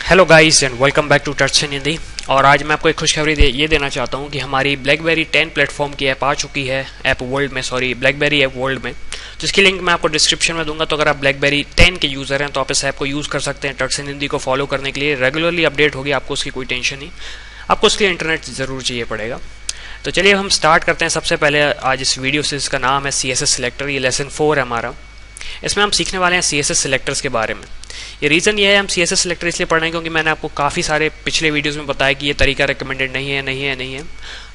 Hello guys and welcome back to touch in Hindi. और आज मैं आपको एक खुशखबरी ये देना चाहता हूँ कि हमारी ब्लैकबेरी 10 प्लेटफॉर्म की ऐप आ चुकी है ब्लैकबेरी ऐप वर्ल्ड में। जिसकी लिंक मैं आपको डिस्क्रिप्शन में दूंगा। तो अगर आप ब्लैकबेरी 10 के यूज़र हैं तो आप इस ऐप को यूज़ कर सकते हैं। टच इन हिंदी को फॉलो करने के लिए रेगुलरली अपडेट होगी, आपको उसकी कोई टेंशन नहीं। आपको उसके लिए इंटरनेट ज़रूर चाहिए पड़ेगा। तो चलिए हम स्टार्ट करते हैं। सबसे पहले आज इस वीडियो से, इसका नाम है CSS सिलेक्टर। ये लेसन 4 है हमारा। इसमें हम सीखने वाले हैं CSS सिलेक्टर्स के बारे में। ये रीज़न ये है हम CSS सिलेक्टर इसलिए पढ़ रहे हैं क्योंकि मैंने आपको काफ़ी सारे पिछले वीडियोस में बताया कि ये तरीका रिकमेंडेड नहीं है।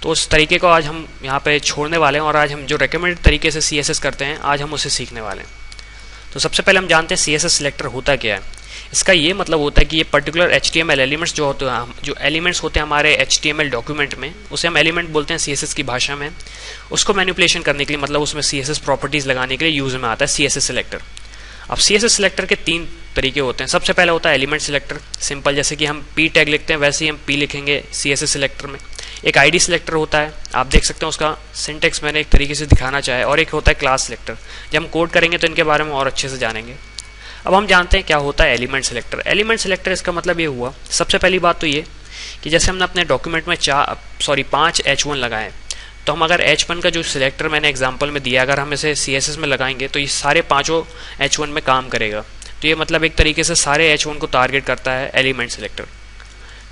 तो उस तरीके को आज हम यहाँ पे छोड़ने वाले हैं और आज हम जो रिकमेंडेड तरीके से CSS करते हैं आज हम उसे सीखने वाले हैं। तो सबसे पहले हम जानते हैं CSS सिलेक्टर होता क्या है। इसका ये मतलब होता है कि ये पर्टिकुलर HTML एलिमेंट्स जो एलिमेंट्स होते हैं हमारे HTML डॉक्यूमेंट में, उसे हम एलिमेंट बोलते हैं CSS की भाषा में। उसको मैनिपुलेशन करने के लिए, मतलब उसमें CSS प्रॉपर्टीज़ लगाने के लिए यूज़ में आता है CSS सिलेक्टर। अब CSS सिलेक्टर के 3 तरीके होते हैं। सबसे पहले होता है एलिमेंट सिलेक्टर। सिंपल, जैसे कि हम P टैग लिखते हैं वैसे ही हम P लिखेंगे CSS सिलेक्टर में। एक ID सिलेक्टर होता है, आप देख सकते हैं उसका सिंटेक्स मैंने एक तरीके से दिखाना चाहे। और एक होता है क्लास सिलेक्टर। जब हम कोड करेंगे तो इनके बारे में और अच्छे से जानेंगे। अब हम जानते हैं क्या होता है एलिमेंट सिलेक्टर। एलिमेंट सिलेक्टर इसका मतलब ये हुआ, सबसे पहली बात तो ये कि जैसे हमने अपने डॉक्यूमेंट में 5 H1 लगाए, तो हम अगर H1 का जो सिलेक्टर मैंने एग्जांपल में दिया, अगर हम इसे CSS में लगाएंगे तो ये सारे 5 H1 में काम करेगा। तो ये मतलब एक तरीके से सारे H1 को टारगेट करता है एलिमेंट सिलेक्टर।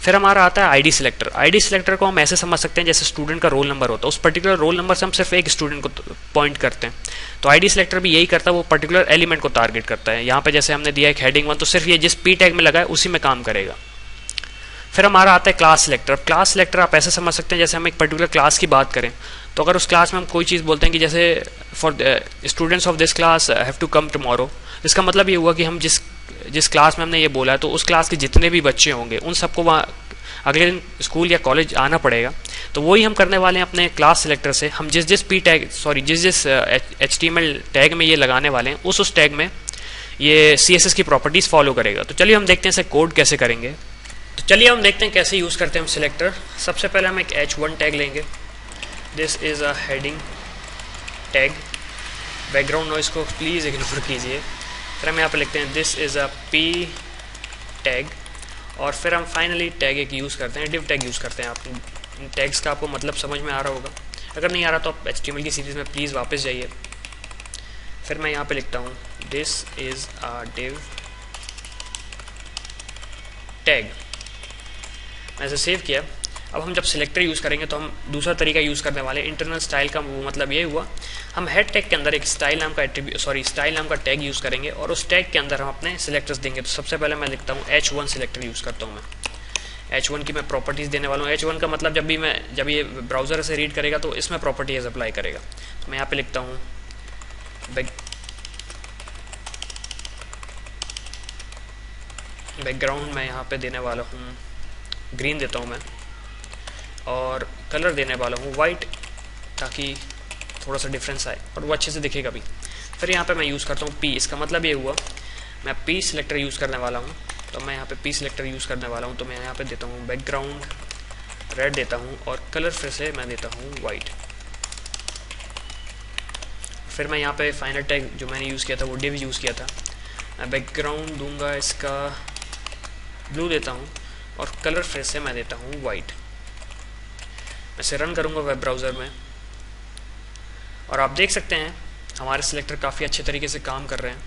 फिर हमारा आता है ID सिलेक्टर। ID सिलेक्टर को हम ऐसे समझ सकते हैं जैसे स्टूडेंट का रोल नंबर होता है, उस पर्टिकुलर रोल नंबर से हम सिर्फ एक स्टूडेंट को पॉइंट करते हैं। तो ID सिलेक्टर भी यही करता है, वो पर्टिकुलर एलिमेंट को टारगेट करता है। यहाँ पे जैसे हमने दिया एक हेडिंग 1, तो सिर्फ ये जिस P टैग में लगा है उसी में काम करेगा। फिर हमारा आता है क्लास सिलेक्टर। अब क्लास सिलेक्टर आप ऐसे समझ सकते हैं जैसे हम एक पर्टिकुलर क्लास की बात करें, तो अगर उस क्लास में हम कोई चीज़ बोलते हैं कि जैसे for students of this class have to come tomorrow, इसका मतलब ये हुआ कि हम जिस क्लास में हमने ये बोला है तो उस क्लास के जितने भी बच्चे होंगे उन सबको वहाँ अगले दिन स्कूल या कॉलेज आना पड़ेगा। तो वही हम करने वाले हैं अपने क्लास सिलेक्टर से। हम जिस HTML टैग में ये लगाने वाले हैं उस टैग में ये CSS की प्रॉपर्टीज़ फॉलो करेगा। तो चलिए हम देखते हैं इसे कोड कैसे करेंगे। तो चलिए हम देखते हैं कैसे यूज़ करते हैं हम सिलेक्टर। सबसे पहले हम एक H1 टैग लेंगे। This is a heading tag. Background noise को प्लीज़ इग्नोर कीजिए। फिर हम यहाँ पे लिखते हैं this is a P tag. और फिर हम फाइनली टैग एक यूज़ करते हैं, डिव टैग यूज़ करते हैं। आप इन टैग्स का आपको मतलब समझ में आ रहा होगा। अगर नहीं आ रहा तो आप HTML की सीरीज़ में प्लीज़ वापस जाइए। फिर मैं यहाँ पे लिखता हूँ this is a div tag. मैं इसे सेव किया। अब हम जब सिलेक्टर यूज़ करेंगे तो हम दूसरा तरीका यूज़ करने वाले हैं। इंटरनल स्टाइल का वो मतलब ये हुआ, हम हेड टैग के अंदर एक स्टाइल नाम का टैग यूज़ करेंगे और उस टैग के अंदर हम अपने सिलेक्टर्स देंगे। तो सबसे पहले मैं लिखता हूँ H1 सिलेक्टर यूज़ करता हूँ मैं। H1 की मैं प्रॉपर्टीज़ देने वाला हूँ। H1 का मतलब जब ये ब्राउज़र से रीड करेगा तो इसमें प्रॉपर्टीज अप्लाई करेगा। तो मैं यहाँ पर लिखता हूँ बैकग्राउंड मैं यहाँ पे देने वाला हूँ ग्रीन देता हूँ मैं, और कलर देने वाला हूँ वाइट, ताकि थोड़ा सा डिफरेंस आए और वो अच्छे से दिखेगा भी। फिर यहाँ पे मैं यूज़ करता हूँ P। इसका मतलब ये हुआ मैं P सिलेक्टर यूज़ करने वाला हूँ। तो मैं यहाँ पे P सिलेक्टर यूज़ करने वाला हूँ। तो मैं यहाँ पे देता हूँ बैकग्राउंड रेड देता हूँ और कलर फिर से मैं देता हूँ वाइट। फिर मैं यहाँ पे फाइनल टैग जो मैंने यूज़ किया था वो डिव यूज़ किया था। मैं बैकग्राउंड दूंगा इसका ब्लू देता हूँ और कलर फिर से मैं देता हूँ वाइट। मैं इसे रन करूँगा वेब ब्राउज़र में और आप देख सकते हैं हमारे सिलेक्टर काफ़ी अच्छे तरीके से काम कर रहे हैं।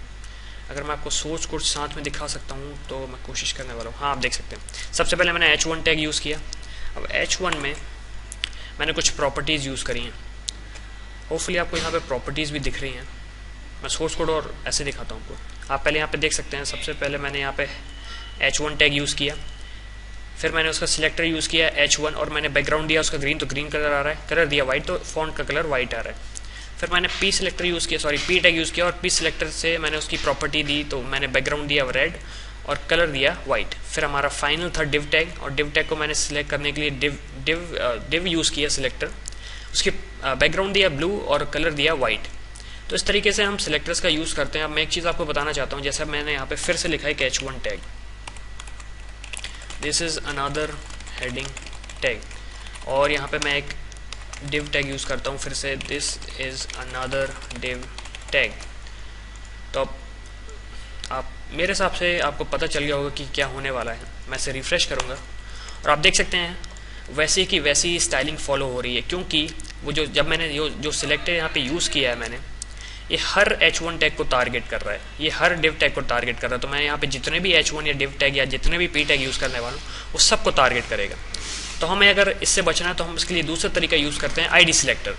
अगर मैं आपको सोच कुछ साथ में दिखा सकता हूँ तो मैं कोशिश करने वाला हूँ। हाँ, आप देख सकते हैं सबसे पहले मैंने H1 टैग यूज़ किया। अब H1 में मैंने कुछ प्रॉपर्टीज़ यूज़ करी हैं। होपफुली आपको यहाँ पे प्रॉपर्टीज़ भी दिख रही हैं। मैं सोर्स कोड और ऐसे दिखाता हूँ आपको। आप पहले यहाँ पे देख सकते हैं सबसे पहले मैंने यहाँ पे H1 टैग यूज़ किया। फिर मैंने उसका सिलेक्टर यूज़ किया H1 और मैंने बैकग्राउंड दिया उसका ग्रीन, तो ग्रीन कलर आ रहा है। कलर दिया वाइट, तो फॉन्ट का कलर वाइट आ रहा है। फिर मैंने P सिलेक्टर यूज़ किया, P टैग यूज़ किया और P सिलेक्टर से मैंने उसकी प्रॉपर्टी दी। तो मैंने बैकग्राउंड दिया रेड और कलर दिया वाइट। फिर हमारा फाइनल था डिव टैग, और डिव टैग को मैंने सिलेक्ट करने के लिए डिव यूज़ किया सिलेक्टर। उसकी बैकग्राउंड दिया ब्लू और कलर दिया वाइट। तो इस तरीके से हम सिलेक्टर्स का यूज़ करते हैं। अब मैं एक चीज़ आपको बताना चाहता हूँ, जैसा मैंने यहाँ पे फिर से लिखा है कि H1 tag, this is another heading tag, और यहाँ पे मैं एक डिव टैग यूज़ करता हूँ फिर से, this is another div tag. तो अब आप मेरे हिसाब से आपको पता चल गया होगा कि क्या होने वाला है। मैं इसे रिफ़्रेश करूँगा और आप देख सकते हैं वैसे की वैसी स्टाइलिंग फॉलो हो रही है, क्योंकि वो जब मैंने जो सिलेक्टेड यहाँ पे यूज़ किया है मैंने, ये हर H1 टैग को टारगेट कर रहा है, ये हर div टैग को टारगेट कर रहा है। तो मैं यहाँ पे जितने भी H1 या div टैग या जितने भी p टैग यूज़ करने वाला हूँ वो सबको टारगेट करेगा। तो हमें अगर इससे बचना है तो हम इसके लिए दूसरा तरीका यूज़ करते हैं ID सिलेक्टर।